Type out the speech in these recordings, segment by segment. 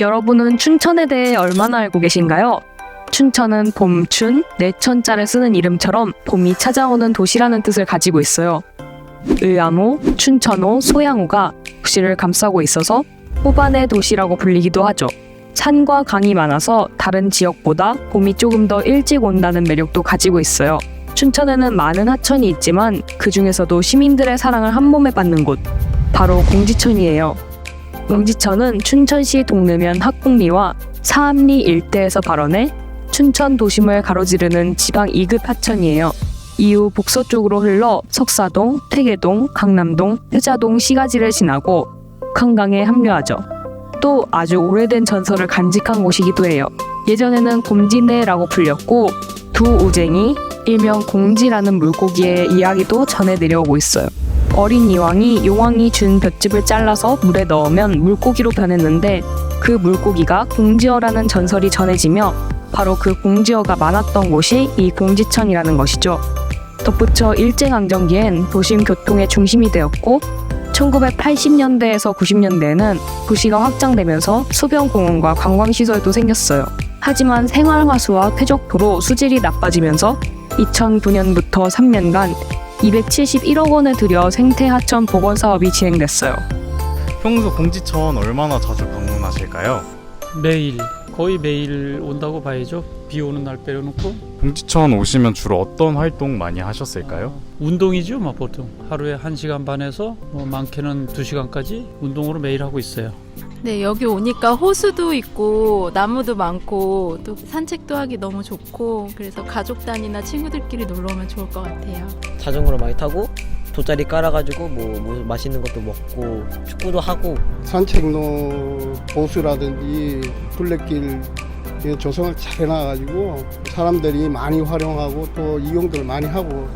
여러분은 춘천에 대해 얼마나 알고 계신가요? 춘천은 봄춘, 내천자를 쓰는 이름처럼 봄이 찾아오는 도시라는 뜻을 가지고 있어요. 의암호, 춘천호, 소양호가 도시를 감싸고 있어서 호반의 도시라고 불리기도 하죠. 산과 강이 많아서 다른 지역보다 봄이 조금 더 일찍 온다는 매력도 가지고 있어요. 춘천에는 많은 하천이 있지만 그 중에서도 시민들의 사랑을 한 몸에 받는 곳, 바로 공지천이에요. 공지천은 춘천시 동르면 학국리와 사암리 일대에서 발원해 춘천 도심을 가로지르는 지방 2급 하천이에요. 이후 북서쪽으로 흘러 석사동, 태계동, 강남동, 효자동 시가지를 지나고 북한강에 합류하죠. 또 아주 오래된 전설을 간직한 곳이기도 해요. 예전에는 곰지내라고 불렸고 두우쟁이, 일명 공지라는 물고기의 이야기도 전해 내려오고 있어요. 어린 이왕이 용왕이 준 볏짚을 잘라서 물에 넣으면 물고기로 변했는데 그 물고기가 공지어라는 전설이 전해지며 바로 그 공지어가 많았던 곳이 이 공지천이라는 것이죠. 덧붙여 일제강점기엔 도심 교통의 중심이 되었고 1980년대에서 90년대에는 도시가 확장되면서 수변공원과 관광시설도 생겼어요. 하지만 생활화수와 쾌적도로 수질이 나빠지면서 2009년부터 3년간 271억 원을 들여 생태하천 복원 사업이 진행됐어요. 평소 공지천 얼마나 자주 방문하실까요? 매일, 거의 매일 온다고 봐야죠. 비 오는 날 빼놓고. 공지천 오시면 주로 어떤 활동 많이 하셨을까요? 운동이죠, 보통. 하루에 1시간 반에서 많게는 2시간까지 운동으로 매일 하고 있어요. 네, 여기 오니까 호수도 있고 나무도 많고 또 산책도 하기 너무 좋고 그래서 가족 단위나 친구들끼리 놀러 오면 좋을 것 같아요. 자전거를 많이 타고 돗자리 깔아가지고 뭐 맛있는 것도 먹고 축구도 하고 산책로 호수라든지 둘레길 조성을 잘 해놔가지고 사람들이 많이 활용하고 또 이용들 많이 하고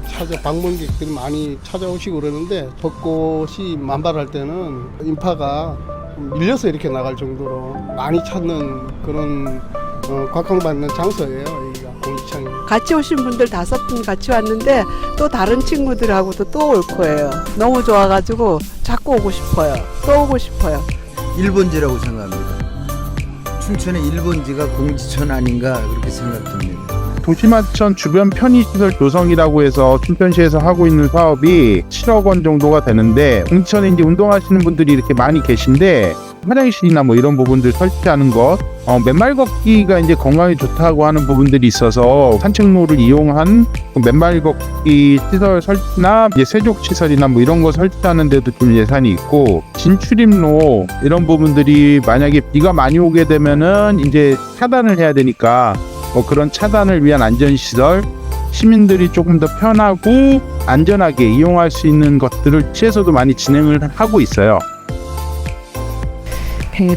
방문객들이 많이 찾아오시고 그러는데 벚꽃이 만발할 때는 인파가 밀려서 이렇게 나갈 정도로 많이 찾는 그런 곽광받는 장소예요. 여기가 공지천이. 같이 오신 분들 5분 같이 왔는데 또 다른 친구들하고도 또 올 거예요. 너무 좋아가지고 자꾸 오고 싶어요. 또 오고 싶어요. 1번지라고 생각합니다. 춘천의 1번지가 공지천 아닌가 그렇게 생각됩니다. 도심하천 주변 편의시설 조성이라고 해서 춘천시에서 하고 있는 사업이 7억 원 정도가 되는데 공지천에 이제 운동하시는 분들이 이렇게 많이 계신데 화장실이나 뭐 이런 부분들 설치하는 것, 맨발 걷기가 이제 건강에 좋다고 하는 부분들이 있어서 산책로를 이용한 맨발 걷기 시설 설치나 이제 세족 시설이나 뭐 이런 거 설치하는 데도 좀 예산이 있고 진출입로 이런 부분들이 만약에 비가 많이 오게 되면은 이제 차단을 해야 되니까 그런 차단을 위한 안전시설, 시민들이 조금 더 편하고 안전하게 이용할 수 있는 것들을 시에서도 많이 진행을 하고 있어요.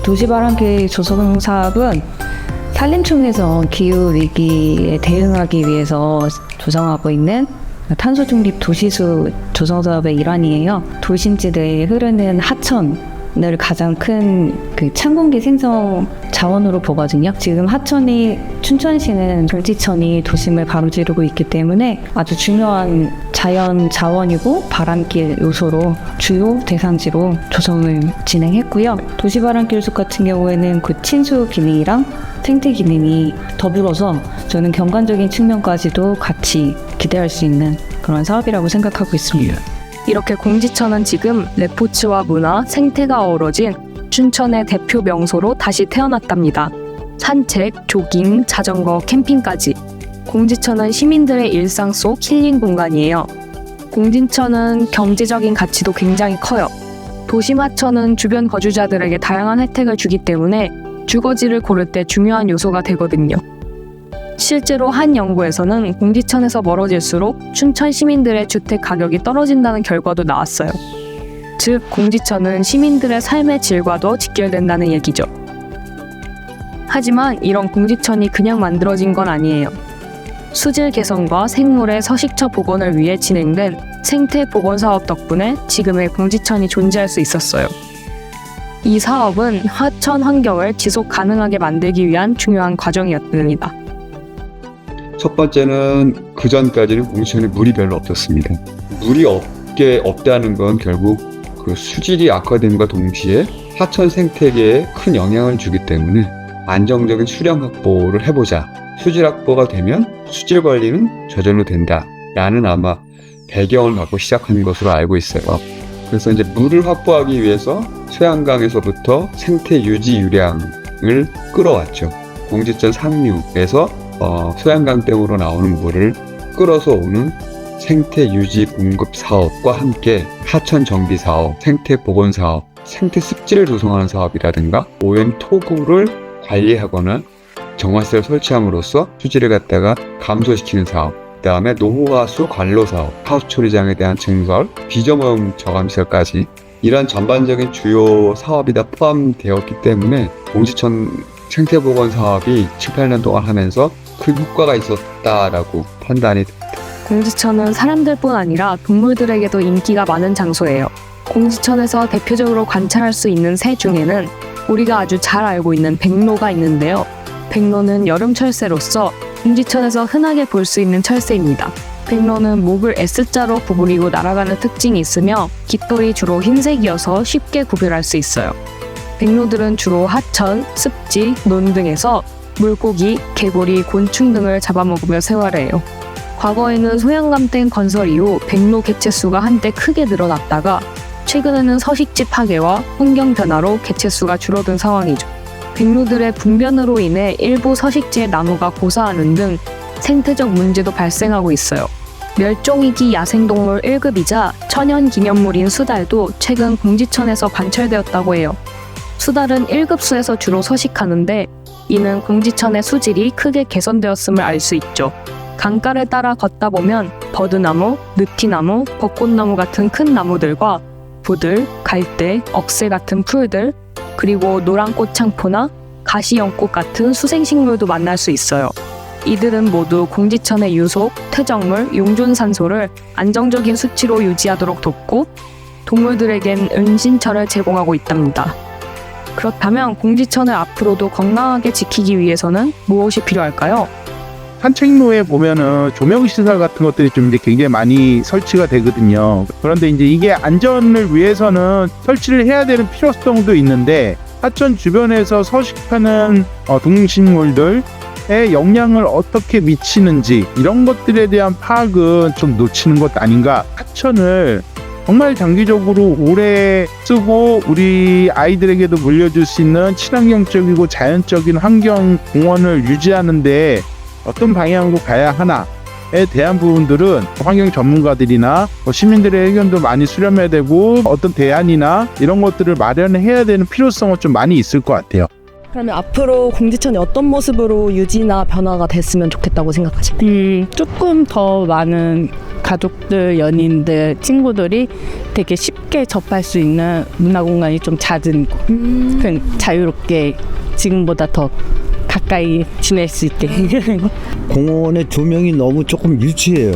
도시바람길 조성 사업은 산림청에서 기후위기에 대응하기 위해서 조성하고 있는 탄소 중립 도시수 조성 사업의 일환이에요. 도심지대에 흐르는 하천을 가장 큰 찬 공기 생성 자원으로 보거든요. 지금 하천이 춘천시는 공지천이 도심을 가로지르고 있기 때문에 아주 중요한 자연 자원이고 바람길 요소로 주요 대상지로 조성을 진행했고요. 도시바람길 숲 같은 경우에는 그 친수 기능이랑 생태 기능이 더불어서 저는 경관적인 측면까지도 같이 기대할 수 있는 그런 사업이라고 생각하고 있습니다. 이렇게 공지천은 지금 레포츠와 문화, 생태가 어우러진 춘천의 대표 명소로 다시 태어났답니다. 산책, 조깅, 자전거, 캠핑까지. 공지천은 시민들의 일상 속 힐링 공간이에요. 공지천은 경제적인 가치도 굉장히 커요. 도심 하천은 주변 거주자들에게 다양한 혜택을 주기 때문에 주거지를 고를 때 중요한 요소가 되거든요. 실제로 한 연구에서는 공지천에서 멀어질수록 춘천 시민들의 주택 가격이 떨어진다는 결과도 나왔어요. 즉, 공지천은 시민들의 삶의 질과도 직결된다는 얘기죠. 하지만 이런 공지천이 그냥 만들어진 건 아니에요. 수질 개선과 생물의 서식처 복원을 위해 진행된 생태 복원 사업 덕분에 지금의 공지천이 존재할 수 있었어요. 이 사업은 하천 환경을 지속 가능하게 만들기 위한 중요한 과정이었습니다. 첫 번째는 그 전까지는 공지천에 물이 별로 없었습니다. 물이 없다는 건 결국 그 수질이 악화됨과 동시에 하천 생태계에 큰 영향을 주기 때문에 안정적인 수량 확보를 해보자. 수질 확보가 되면 수질 관리는 저절로 된다. 라는 아마 배경을 갖고 시작한 것으로 알고 있어요. 그래서 이제 물을 확보하기 위해서 소양강에서부터 생태 유지 유량을 끌어왔죠. 공지천 상류에서 소양강댐으로 나오는 물을 끌어서 오는 생태 유지 공급 사업과 함께 하천 정비 사업, 생태 보건 사업, 생태 습지를 조성하는 사업이라든가 오염 토구를 관리하거나 정화세를 설치함으로써 수질을 갖다가 감소시키는 사업, 그 다음에 노후화수 관로 사업, 하수 처리장에 대한 증설, 비점오염 저감시설까지 이런 전반적인 주요 사업이 다 포함되었기 때문에 공지천 생태보건 사업이 7, 8년 동안 하면서 큰 효과가 있었다라고 판단이 됩니다. 공지천은 사람들뿐 아니라 동물들에게도 인기가 많은 장소예요. 공지천에서 대표적으로 관찰할 수 있는 새 중에는 우리가 아주 잘 알고 있는 백로가 있는데요. 백로는 여름 철새로서 공지천에서 흔하게 볼 수 있는 철새입니다. 백로는 목을 S자로 구부리고 날아가는 특징이 있으며 깃돌이 주로 흰색이어서 쉽게 구별할 수 있어요. 백로들은 주로 하천, 습지, 논 등에서 물고기, 개구리, 곤충 등을 잡아먹으며 생활해요. 과거에는 소양강댐 건설 이후 백로 개체수가 한때 크게 늘어났다가 최근에는 서식지 파괴와 환경 변화로 개체수가 줄어든 상황이죠. 백로들의 분변으로 인해 일부 서식지의 나무가 고사하는 등 생태적 문제도 발생하고 있어요. 멸종위기 야생동물 1급이자 천연기념물인 수달도 최근 공지천에서 관찰되었다고 해요. 수달은 1급수에서 주로 서식하는데 이는 공지천의 수질이 크게 개선되었음을 알 수 있죠. 강가를 따라 걷다 보면 버드나무, 느티나무, 벚꽃나무 같은 큰 나무들과 부들, 갈대, 억새 같은 풀들, 그리고 노란 꽃창포나 가시연꽃 같은 수생식물도 만날 수 있어요. 이들은 모두 공지천의 유속, 퇴적물, 용존산소를 안정적인 수치로 유지하도록 돕고 동물들에겐 은신처를 제공하고 있답니다. 그렇다면 공지천을 앞으로도 건강하게 지키기 위해서는 무엇이 필요할까요? 산책로에 보면은 조명시설 같은 것들이 좀 이제 굉장히 많이 설치가 되거든요. 그런데 이제 이게 안전을 위해서는 설치를 해야 되는 필요성도 있는데 하천 주변에서 서식하는 동식물들의 영향을 어떻게 미치는지 이런 것들에 대한 파악은 좀 놓치는 것 아닌가. 하천을 정말 장기적으로 오래 쓰고 우리 아이들에게도 물려줄 수 있는 친환경적이고 자연적인 환경 공원을 유지하는데 어떤 방향으로 가야 하나에 대한 부분들은 환경 전문가들이나 시민들의 의견도 많이 수렴해야 되고 어떤 대안이나 이런 것들을 마련해야 되는 필요성은 좀 많이 있을 것 같아요. 그러면 앞으로 공지천이 어떤 모습으로 유지나 변화가 됐으면 좋겠다고 생각하십니까? 조금 더 많은 가족들, 연인들, 친구들이 되게 쉽게 접할 수 있는 문화공간이 좀 잦은 곳. 그냥 자유롭게 지금보다 더 가까이 지낼 수 있게. 공원의 조명이 너무 조금 유치해요.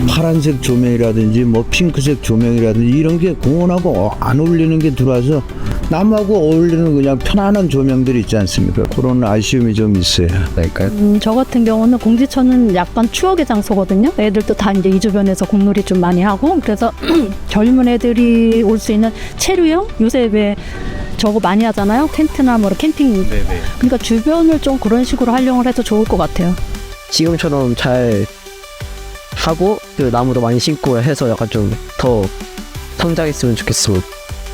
파란색 조명이라든지 뭐 핑크색 조명이라든지 이런 게 공원하고 안 어울리는 게 들어와서 남하고 어울리는 그냥 편안한 조명들이 있지 않습니까? 그런 아쉬움이 좀 있어야 할까요? 저 같은 경우는 공지천은 약간 추억의 장소거든요. 애들도 다 이제 이 주변에서 공놀이 좀 많이 하고 그래서 젊은 애들이 올 수 있는 체류형 요새 왜 저거 많이 하잖아요. 텐트나 뭐 캠핑. 네네. 그러니까 주변을 좀 그런 식으로 활용을 해도 좋을 것 같아요. 지금처럼 잘 하고 그 나무도 많이 심고 해서 약간 좀 더 성장했으면 좋겠습니다.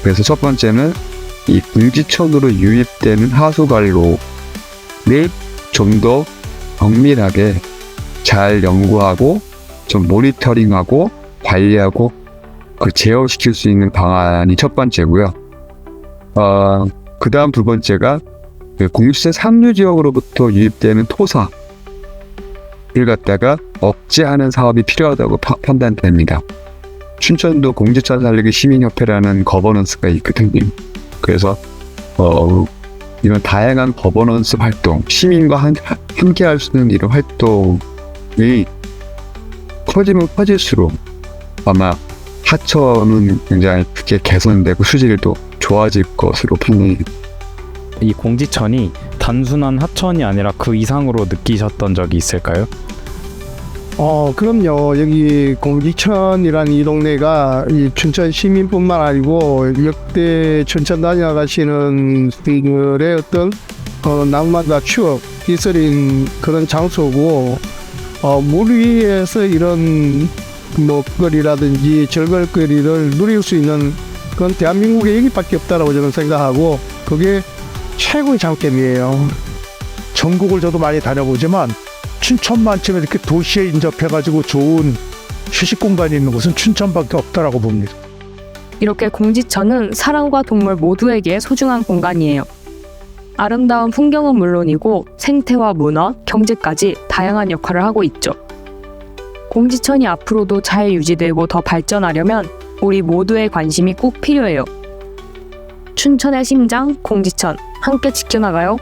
그래서 첫 번째는 이 공지천으로 유입되는 하수 관로를 좀 더 정밀하게 잘 연구하고 좀 모니터링하고 관리하고 제어시킬 수 있는 방안이 첫 번째고요. 그 다음 두 번째가 공지천 상류 지역으로부터 유입되는 토사를 갖다가 억제하는 사업이 필요하다고 판단됩니다. 춘천도 공지천 살리기 시민협회라는 거버넌스가 있거든요. 그래서 이런 다양한 거버넌스 활동, 시민과 함께 할 수 있는 이런 활동이 커지면 커질수록 아마 하천은 굉장히 크게 개선되고 수질도 좋아질 것으로 판단합니다. 이 공지천이 단순한 하천이 아니라 그 이상으로 느끼셨던 적이 있을까요? 그럼요. 여기 공지천이라는 이 동네가 이 춘천 시민뿐만 아니고 역대 춘천 다녀가시는 분들의 어떤 낭만과 추억, 기술인 그런 장소고, 물 위에서 이런 먹거리라든지 절걸거리를 누릴 수 있는 그건 대한민국에 여기밖에 없다라고 저는 생각하고, 그게 최고의 장점이에요. 전국을 저도 많이 다녀보지만 춘천만큼에 이렇게 도시에 인접해가지고 좋은 휴식 공간이 있는 곳은 춘천밖에 없다라고 봅니다. 이렇게 공지천은 사람과 동물 모두에게 소중한 공간이에요. 아름다운 풍경은 물론이고 생태와 문화, 경제까지 다양한 역할을 하고 있죠. 공지천이 앞으로도 잘 유지되고 더 발전하려면 우리 모두의 관심이 꼭 필요해요. 춘천의 심장, 공지천, 함께 지켜나가요.